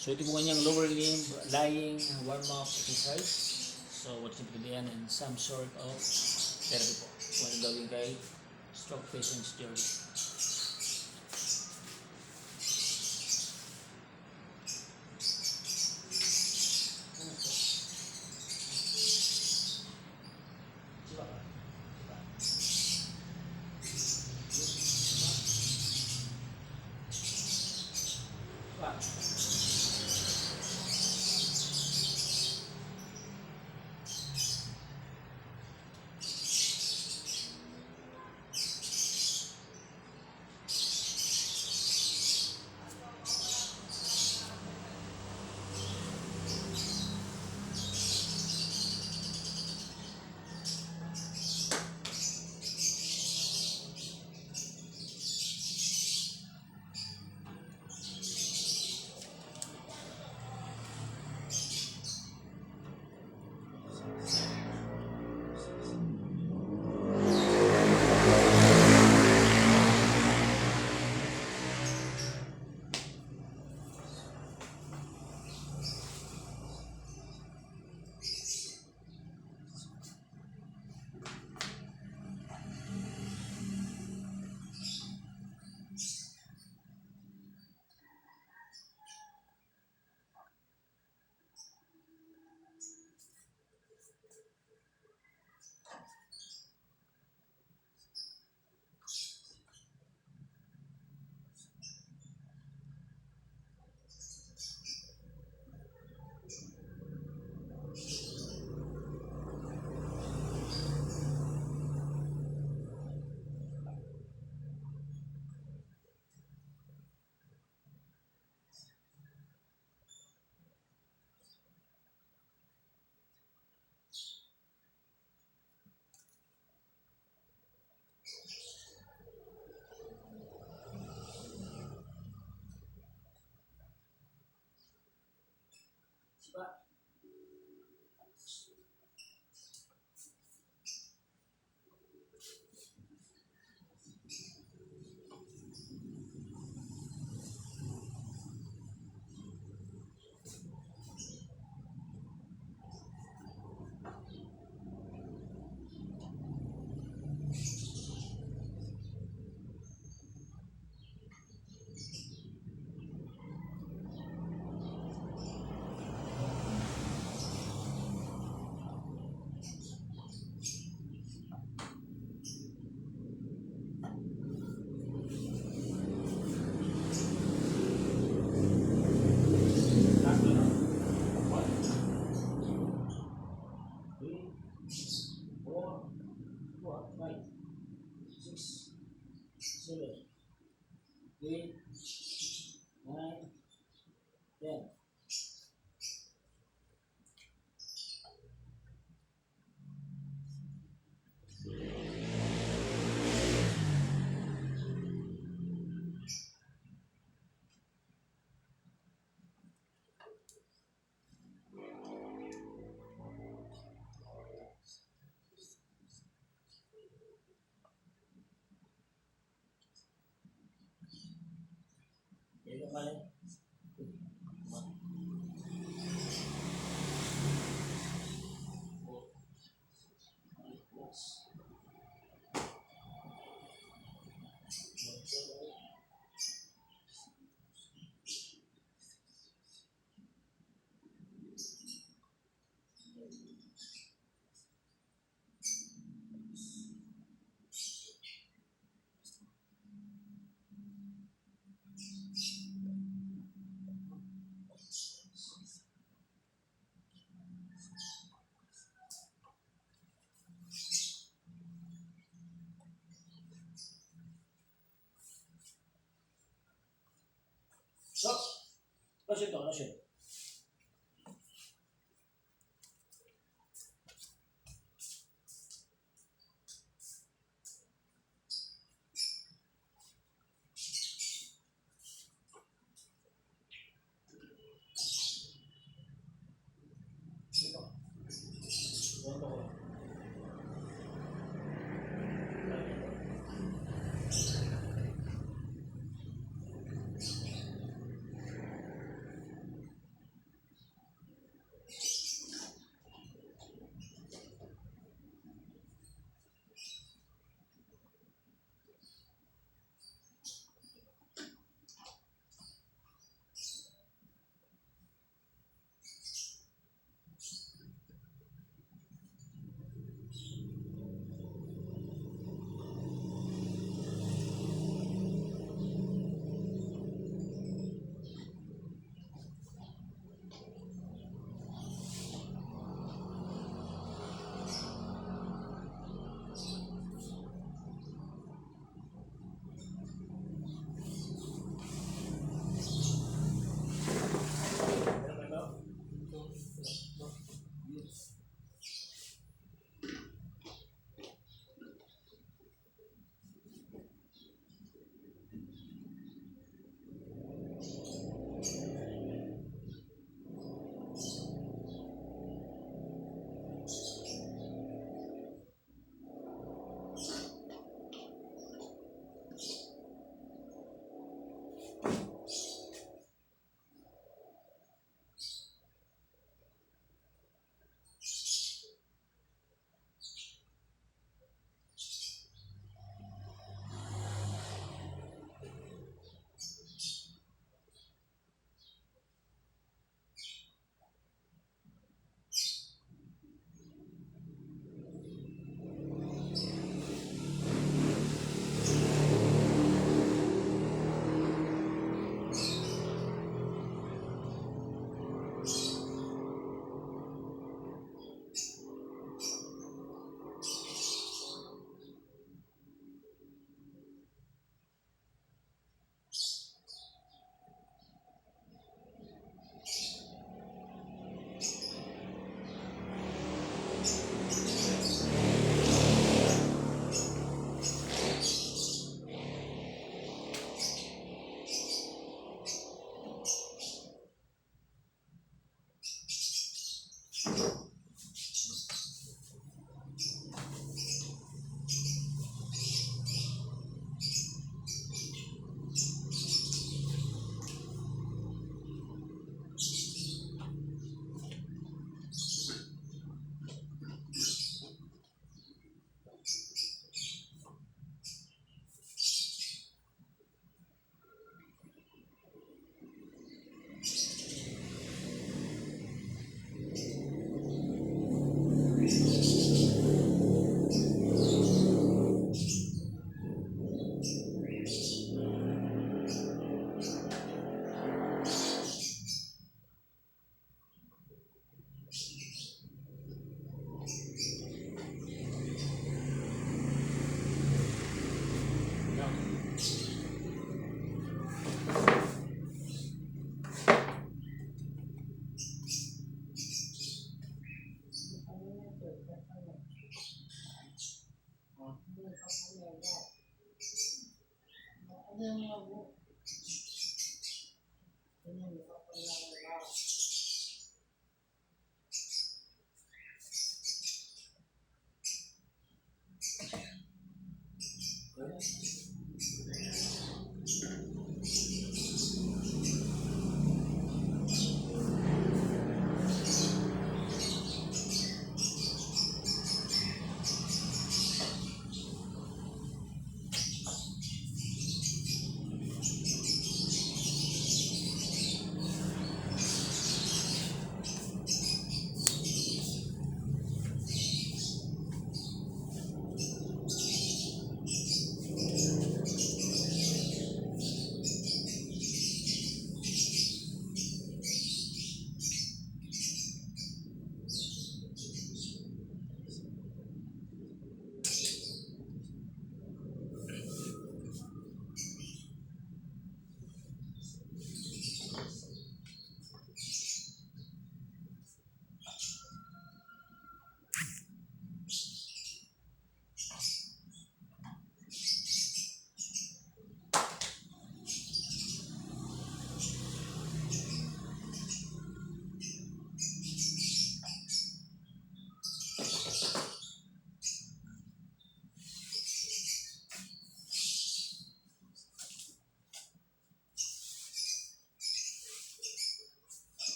So ito po kanyang lower limb lying warm-up exercise. So what you pwede yan in some sort of therapy po. Kung ano gawin kay stroke patients theory. Stop. No siento, no siento.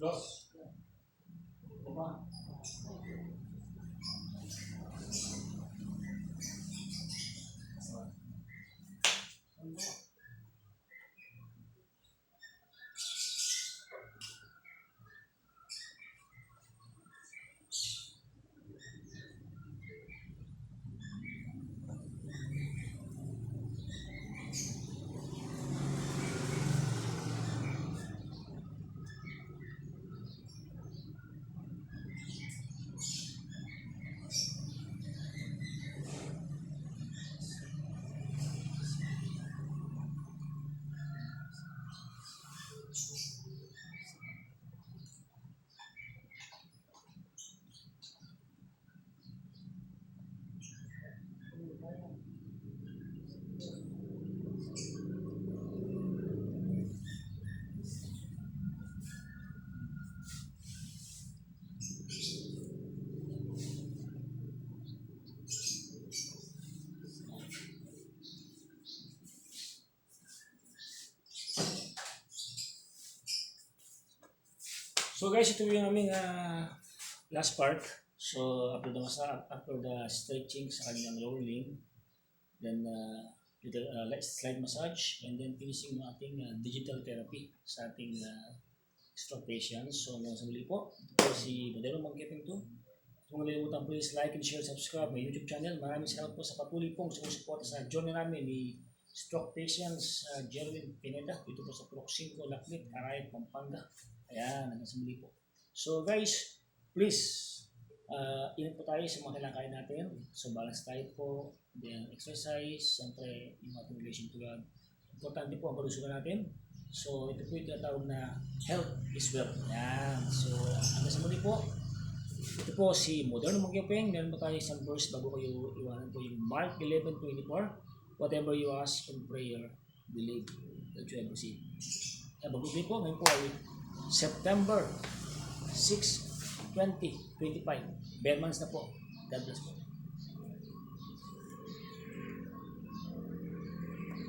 Dos. So guys, ito yung aming last part. So after the stretching sa kanyang lower limb, then little slide massage, and then finishing ng ating digital therapy sa ating stroke patients. So hanggang sa muli po, ito po si Modelo Magkeping 2. Kung nalimutan, please like and share, subscribe my YouTube channel. Maraming salamat po sa patuloy pong sumusuporta sa journey namin ni stroke patients Jerwin Pineda dito po sa Purok 5, Laclip, Carayat, Pampanga. Ayan, hanggang sa muli po. So guys, please, ingat po tayo sa mga kailangan natin. So balance diet po, then exercise, siyempre yung ating relation to God. Importante po ang kalusugan natin. So ito po yung tinatawag na health is wealth. Ayan, so hanggang sa muli po. Ito po si Moderno Magyapeng. Meron po tayo isang verse bago kayo iwanan po yung Mark 11:24. Whatever you ask in prayer, believe that you have received. Bago po, ngayon po ay September 6, 2025. Bare months na po. God bless po.